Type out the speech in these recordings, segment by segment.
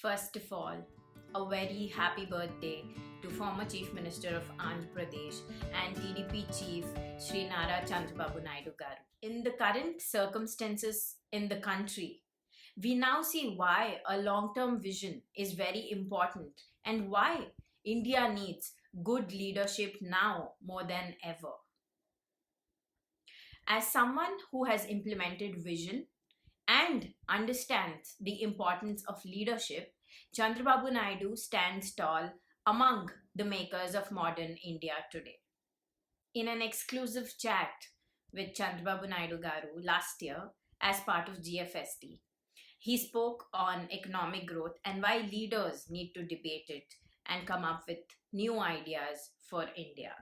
First of all, a very happy birthday to former Chief Minister of Andhra Pradesh and TDP Chief Sri Nara Chandrababu Naidu Garu. In the current circumstances in the country, we now see why a long term vision is very important and why India needs good leadership now more than ever. As someone who has implemented vision and understands the importance of leadership, Chandrababu Naidu stands tall among the makers of modern India today. In an exclusive chat with Chandrababu Naidu Garu last year as part of GFST, he spoke on economic growth and why leaders need to debate it and come up with new ideas for India.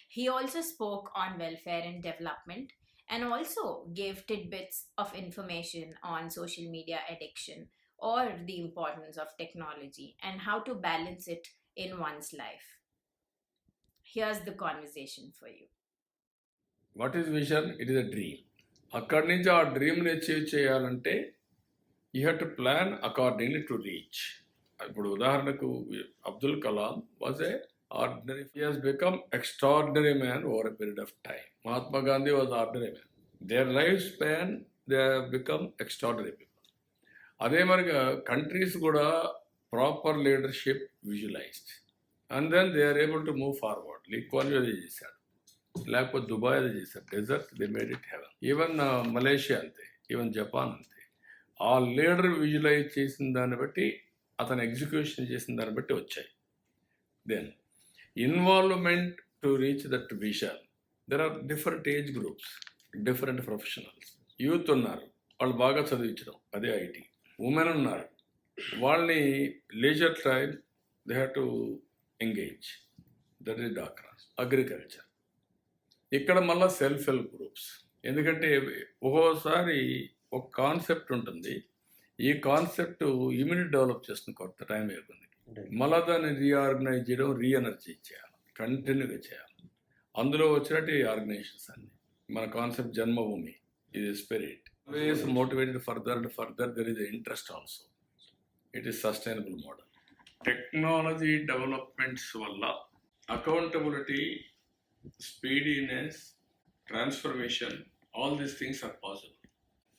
He also spoke on welfare and development and also gave tidbits of information on social media addiction or the importance of technology and how to balance it in one's life. Here's the conversation for you. What is vision? It is a dream. అక్కడి నుంచి ఆ డ్రీమ్ని achieve చేయాలంటే you have to plan accordingly to reach. ఇప్పుడు ఉదాహరణకు Abdul Kalam was a ordinary. He has become extraordinary man over a period of time. Mahatma Gandhi was ordinary man. Their life span they become extraordinary people. అదే మరిగా countries కూడా proper leadership visualised and then they are able to move forward. Lee Kuan అది చేశాడు, లేకపోతే Dubai అది చేశారు. Desert they made it heaven. Even Malaysia అంతే, even Japan అంతే. ఆ లీడర్ విజువలైజ్ చేసిన దాన్ని బట్టి, అతను ఎగ్జిక్యూషన్ చేసిన దాన్ని బట్టి వచ్చాయి. Then involvement to reach that vision. There are different age groups, different professionals. Youth ఉన్నారు, వాళ్ళు బాగా చదివించడం, అదే ఐటీ. ఉమెన్ ఉన్నారు, వాళ్ళని leisure time they have to engage, that is డాక్రా. అగ్రికల్చర్. ఇక్కడ మళ్ళీ సెల్ఫ్ హెల్ప్ గ్రూప్స్. ఎందుకంటే ఒక్కోసారి ఒక కాన్సెప్ట్ ఉంటుంది, ఈ కాన్సెప్ట్ ఇమ్యూనిటీ డెవలప్ చేస్తుంది, కొత్త టైం అయిపోయింది. మళ్ళీ దాన్ని రీఆర్గనైజ్ చేయడం, రీఎనర్జీ చేయాలి, కంటిన్యూగా చేయాలి. అందులో వచ్చినట్టు ఈ ఆర్గనైజేషన్స్ అన్ని. మన కాన్సెప్ట్ జన్మభూమి, ఇది spirit. Always motivated further and further. There is interest also. It is sustainable model. Technology developments వల్ల accountability, speediness, transformation, all these things are possible.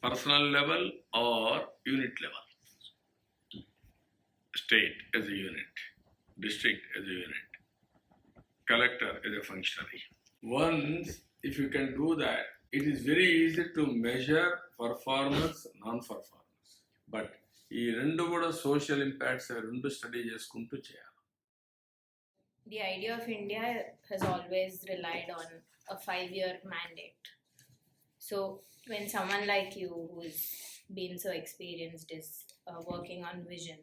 Personal level or unit level. State as a unit, district as a unit, collector as a functionary. Once, if you can do that, it is very easy to measure performance, non-performance. But ఈ రెండు కూడా social impacts రెండు study చేసుకుంటూ చేయాలి. The idea of India has always relied on a 5-year mandate. So, when someone like you, who's been so experienced, is working on vision,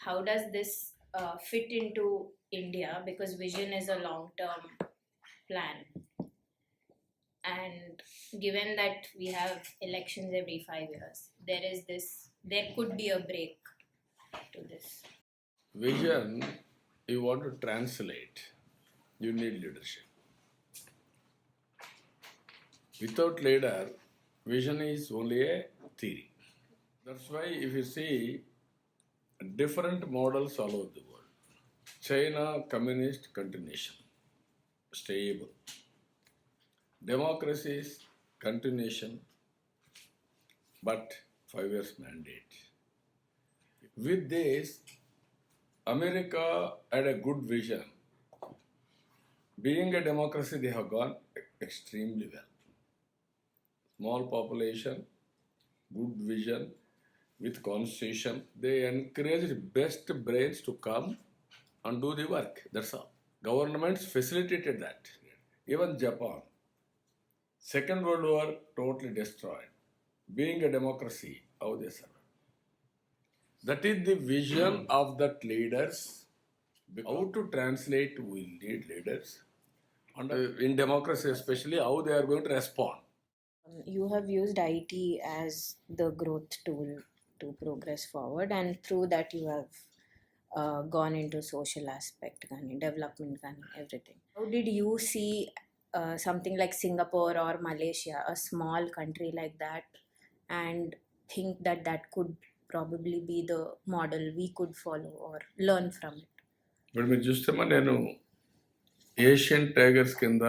how does this fit into India? Because vision is a long term plan. And given that we have elections every 5 years, there could be a break to this. Vision, you want to translate, you need leadership. Without leader, vision is only a theory. That's why if you see different models all over the world, China communist continuation, stable. Democracies continuation, but 5 years mandate. With this, America had a good vision. Being a democracy, they have gone extremely well. Small population, good vision, with constitution. They encouraged best brains to come and do the work. That's all. Governments facilitated that. Even Japan. Second World War totally destroyed. Being a democracy, how they survived. That is the vision of that leaders. How to translate, we need leaders. And in democracy especially, how they are going to respond. You have used IT as the growth tool to progress forward, and through that you have gone into social aspect, development, everything. How did you see something like Singapore or Malaysia, a small country like that, and think that that could probably be the model we could follow or learn from it? ఇప్పుడు మీరు చూస్తే నేను Asian tigers కింద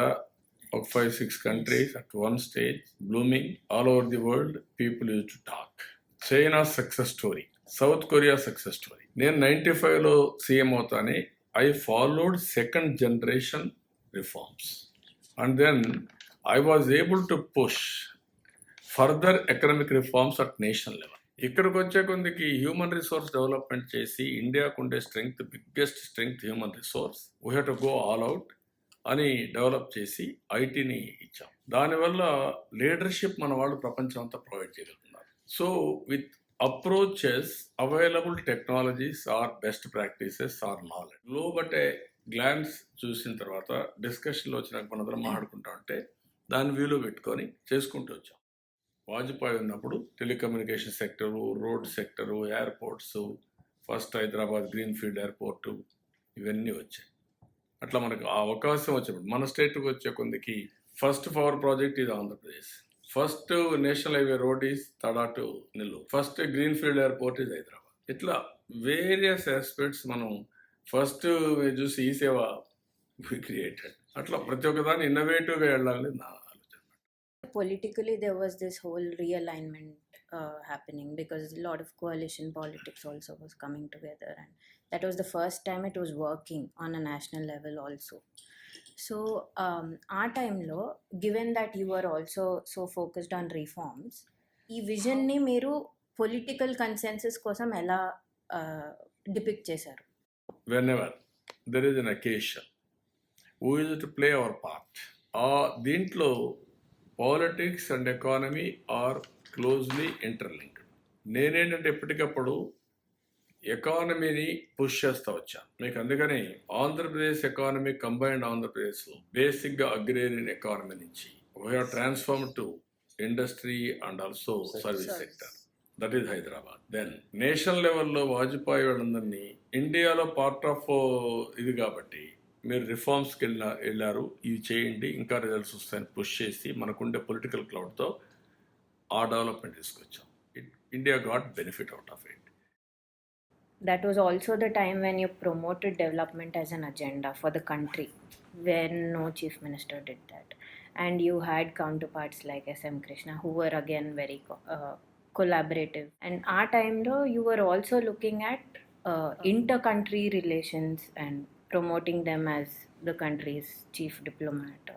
ఒక 5-6 countries at one stage blooming all over the world people use to talk. China success story, South Korea success story. నేను 95లో CM అవుతానే I followed second generation reforms and then I was able to push further economic reforms at national level. ఇక్కడికి వచ్చే కొందికి human resource development చేసి ఇండియాకు ఉండే strength, biggest strength human resource, we have to go all out అని develop చేసి ఐటీని ఇచ్చాం. దానివల్ల లీడర్షిప్ మన వాళ్ళు ప్రపంచం అంతా ప్రొవైడ్ చేయగలుగుతున్నారు. So with approaches, available technologies or best practices or knowledge. Globe అంటే గ్లాన్స్ చూసిన తర్వాత డిస్కషన్లో వచ్చినాక మనందరం మాట్లాడుకుంటా ఉంటే దాన్ని వ్యూలో పెట్టుకొని చేసుకుంటూ వచ్చాం. వాజ్పేయి ఉన్నప్పుడు telecommunication sector, road sector, airports, first Hyderabad greenfield airport, ఇవన్నీ వచ్చాయి. అట్లా మనకు ఆ అవకాశం వచ్చినప్పుడు మన స్టేట్కి వచ్చే కొందికి ఫస్ట్ పవర్ ప్రాజెక్ట్ ఇది Andhra Pradesh, first national highway road is Tada to Nellore, first greenfield airport is Hyderabad. ఇట్లా వేరియస్ ఆస్పెక్ట్స్ మనం ఫస్ట్ చూసి ఈ సేవ క్రియేటెడ్. అట్లా ప్రతి ఒక్కదాన్ని ఇన్నోవేటివ్గా వెళ్ళాలని నా ఆలోచన. Politically, there was this whole realignment happening because a lot of coalition politics also was coming together, and that was the first time it was working on a national level also. So our time lo, given that you were also so focused on reforms, ee vision ni meeru political consensus kosam ela depict chesaru? Whenever there is an occasion, we used to play our part. దీంట్లో politics and economy are closely interlinked. నేనేంటంటే ఎప్పటికప్పుడు ఎకానమీని push చేస్తూ వచ్చాను మీకు. అందుకని Andhra Pradesh economy, combined Andhra Pradesh బేసిక్గా agrarian economy నుంచి we have transform to industry and also service sector. That is Hyderabad. Then national లెవెల్లో వాజ్పేయి వాళ్ళందరినీ ఇండియాలో పార్ట్ ఆఫ్ ఇది కాబట్టి మీరు రిఫార్మ్స్కి వెళ్ళారు, ఇవి చేయండి ఇంకా రిజల్ట్స్ వస్తాయని పుష్ చేసి మనకుండే పొలిటికల్ క్లౌడ్తో ఆ డెవలప్మెంట్ తీసుకొచ్చాం. India got benefit out of it. That was also the time when you promoted development as an agenda for the country, when no chief minister did that. And you had counterparts like S.M. Krishna, who were again very collaborative. And our time though, you were also looking at inter-country relations and promoting them as the country's chief diplomat.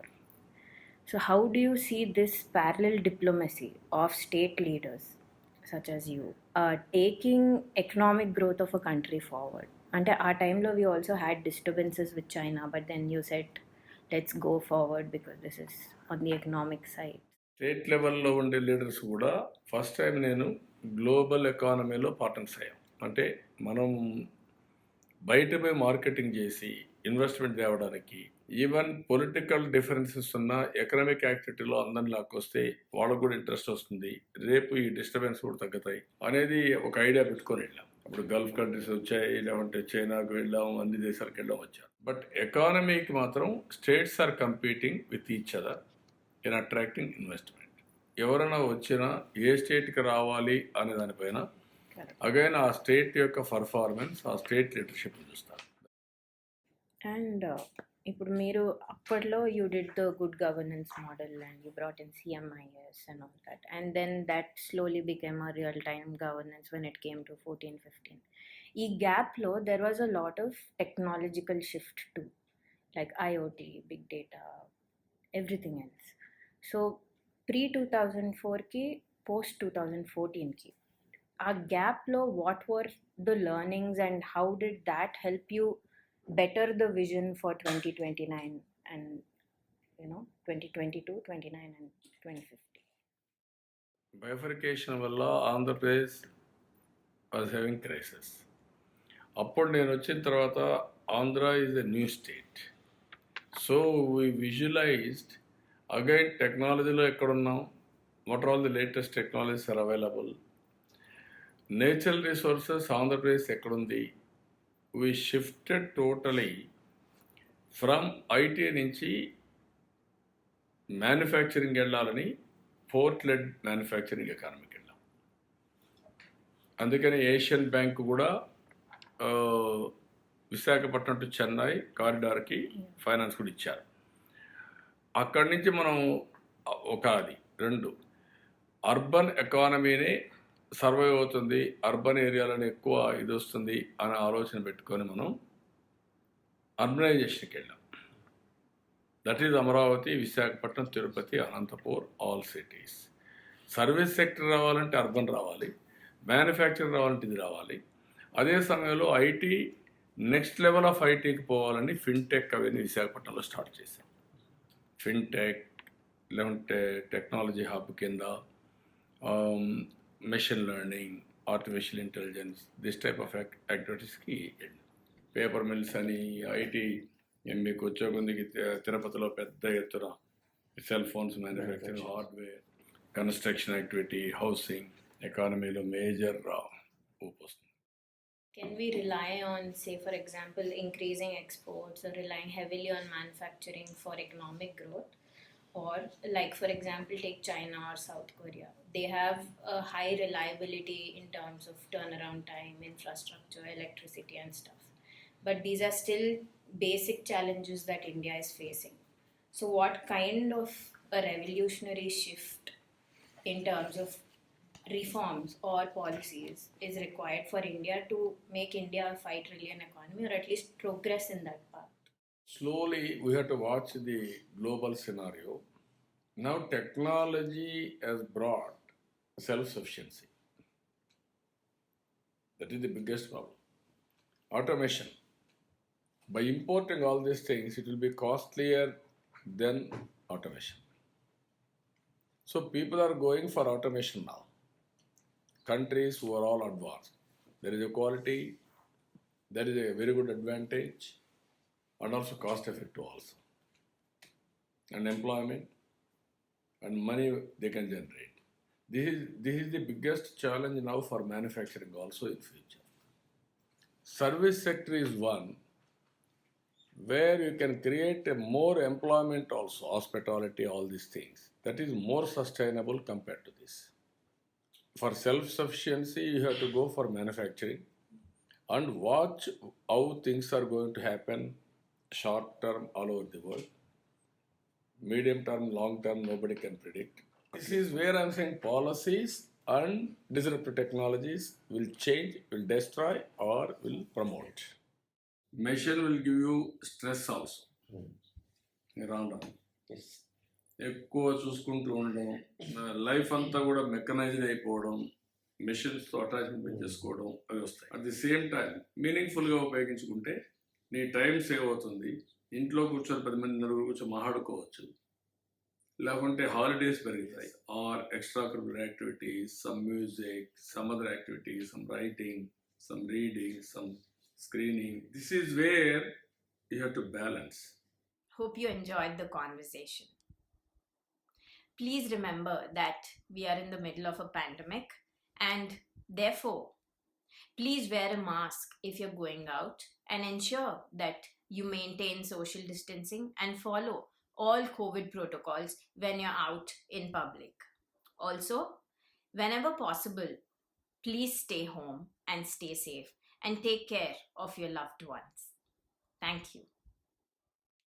So how do you see this parallel diplomacy of state leaders such as you taking economic growth of a country forward? And at our time we also had disturbances with China, but then you said let's go forward because this is on the economic side. State లెవెల్లో ఉండే leaders కూడా first time నేను global ఎకానమీలో partners అయ్యాం. అంటే మనం బయట పోయి మార్కెటింగ్ చేసి ఇన్వెస్ట్మెంట్ తేవడానికి, ఈవెన్ పొలిటికల్ డిఫరెన్సెస్ ఉన్న ఎకనామిక్ యాక్టివిటీలో అందరిని లాక్కొస్తే వాళ్ళకు కూడా ఇంట్రెస్ట్ వస్తుంది, రేపు ఈ డిస్టర్బెన్స్ కూడా తగ్గుతాయి అనేది ఒక ఐడియా పెట్టుకొని వెళ్ళాం. అప్పుడు గల్ఫ్ కంట్రీస్ వచ్చాయి, లేదంటే చైనాకు వెళ్ళాం, అన్ని దేశాలకు వెళ్ళాం, వచ్చాం. బట్ ఎకానమీకి మాత్రం states are competing with each other in attracting investment. ఎవరైనా వచ్చినా ఏ స్టేట్కి రావాలి అనే దానిపైన అగైన్ ఆ స్టేట్ యొక్క పర్ఫార్మెన్స్, ఆ స్టేట్ లీడర్షిప్ చూస్తారు. అండ్ ఇప్పుడు మీరు అప్పట్లో you did the good governance model and you brought in CMIS and all that, and then that slowly became a real time governance when it came to 14-15. ఈ గ్యాప్లో there was a lot of technological shift to like IoT, big data, everything else. So pre-2004కి post 2014కి ఆ గ్యాప్లో what were the learnings and how did that help you better the vision for 2029 and 2022, 29 and 2050? Bifurcation వల్ల Andhra Pradesh was having crisis. అప్పుడు నేను వచ్చిన తర్వాత Andhra is a new state. So we visualised again టెక్నాలజీలో ఎక్కడున్నాం, what are all the latest technologies are available, natural resources Andhra Pradesh ఎక్కడుంది. we shifted totally from IT నుంచి manufacturing వెళ్ళాలని పోర్ట్ లెడ్ మ్యానుఫ్యాక్చరింగ్ ఎకానమీకి వెళ్ళాం. అందుకని ఏషియన్ బ్యాంక్ కూడా ఆ, విశాఖపట్నం టు చెన్నై కారిడార్కి ఫైనాన్స్ కూడా ఇచ్చారు. అక్కడి నుంచి మనం ఒక అది 2 అర్బన్ ఎకానమీని సర్వైవ్ అవుతుంది, అర్బన్ ఏరియాలోనే ఎక్కువ ఇది వస్తుంది అనే ఆలోచన పెట్టుకొని మనం అర్బనైజేషన్కి వెళ్ళాం. That is Amaravati, Visakhapatnam, Tirupati, Anantapur, all cities. Service sector రావాలంటే అర్బన్ రావాలి, మ్యానుఫ్యాక్చరింగ్ రావాలంటే ఇది రావాలి. అదే సమయంలో ఐటీ నెక్స్ట్ లెవెల్ ఆఫ్ ఐటీకి పోవాలని ఫిన్టెక్ అవన్నీ విశాఖపట్నంలో స్టార్ట్ చేశాం. ఫిన్టెక్ లేకుంటే టెక్నాలజీ హబ్ కింద machine learning, artificial intelligence, this type of యాక్టివిటీస్కి పేపర్ మిల్స్ అని ఐటీ మీకు ఉద్యోగంకి తిరుపతిలో పెద్ద ఎత్తున cell phones manufacturing, hardware, construction activity, housing ఎకానమీలో మేజర్ ఊపు వస్తుంది. Can we rely on, say, for example, increasing exports or relying heavily on manufacturing for economic growth? Or, like, for example, take China or South Korea. They have a high reliability in terms of turnaround time, infrastructure, electricity, and stuff. But these are still basic challenges that India is facing. So, what kind of a revolutionary shift in terms of reforms or policies is required for India to make India a $5 trillion economy, or at least progress in that path? Slowly, we have to watch the global scenario. Now, technology has brought self-sufficiency. That is the biggest problem. Automation. By importing all these things, it will be costlier than automation. So, people are going for automation now. Countries who are all advanced. There is a quality, there is a very good advantage, and also cost effective also. And employment and money they can generate. This is the biggest challenge now for manufacturing also in future. Service sector is one where you can create a more employment also, hospitality, all these things. That is more sustainable compared to this. For self-sufficiency, you have to go for manufacturing and watch how things are going to happen short term all over the world. Medium term, long term, nobody can predict. This is where I'm saying policies and disruptive technologies will change, will destroy, or will promote. Machine will give you stress also. Around. Yes. ఎక్కువ చూసుకుంటూ ఉండడం, life అంతా కూడా mechanised అయిపోవడం, మెషిన్స్తో attachment పెంచేసుకోవడం అవి వస్తాయి. At the same time మీనింగ్ఫుల్గా ఉపయోగించుకుంటే నీ టైం సేవ్ అవుతుంది. ఇంట్లో కూర్చొని 10 మంది నలుగురు కూర్చొని మాట్లాడుకోవచ్చు, లేకుంటే హాలిడేస్ పెరుగుతాయి, are extra curricular activities, some music, some other activities, some writing, some reading, some screening. This is where you have to balance. Hope you enjoyed the conversation. Please remember that we are in the middle of a pandemic, and therefore, please wear a mask if you're going out and ensure that you maintain social distancing and follow all COVID protocols when you're out in public. Also, whenever possible, please stay home and stay safe and take care of your loved ones. Thank you.